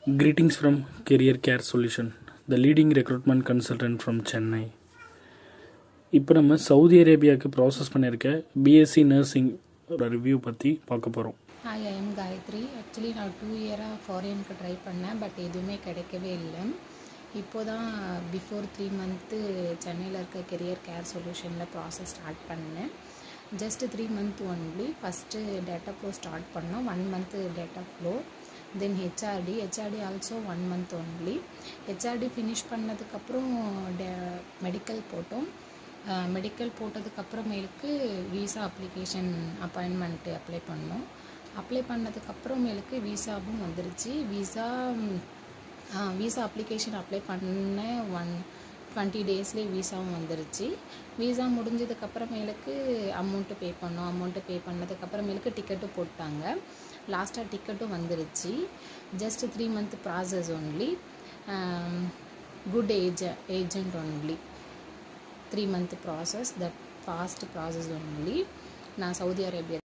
Greetings from Career Care Solution, the leading recruitment consultant from Chennai. இப்போ நம்ம Saudi அரேபியாவுக்கு process பண்ணியிருக்க BSc nursing review பற்றி பார்க்க போகிறோம். Hi, I am Gayathri. Actually நான் 2 இயராக ஃபாரினுக்கு ட்ரை பண்ணேன், பட் எதுவுமே கிடைக்கவே இல்லை. இப்போ தான் பிஃபோர் 3 மந்த்து சென்னையில் இருக்க கெரியர் கேர் சொல்யூஷனில் ப்ராசஸ் ஸ்டார்ட் பண்ணேன். Just 3 month only. First data flow start பண்ணோம், 1 month data flow. Then HRD also 1 month only. HRD finish பண்ணதுக்கப்புறம் மெடிக்கல் போட்டோம். மெடிக்கல் போட்டதுக்கப்புறமேலுக்கு வீசா அப்ளிகேஷன் அப்பாயின்மெண்ட்டு அப்ளை பண்ணோம். அப்ளை பண்ணதுக்கப்புறமேலுக்கு வீசாவும் வந்துருச்சு. வீசா அப்ளிகேஷன் அப்ளை பண்ண 20 டேஸ்லேயே வீசாவும் வந்துருச்சு. வீசா முடிஞ்சதுக்கப்புறமேலுக்கு அமௌண்ட்டு பே பண்ணோம். அமௌண்ட்டு பே பண்ணதுக்கப்புறமேலுக்கு டிக்கெட்டும் போட்டாங்க. லாஸ்ட்டாக டிக்கெட்டும் வந்துருச்சு. Just 3 month process only. Good agent only. 3 month process, that fast process only. நான் சவுதி அரேபியா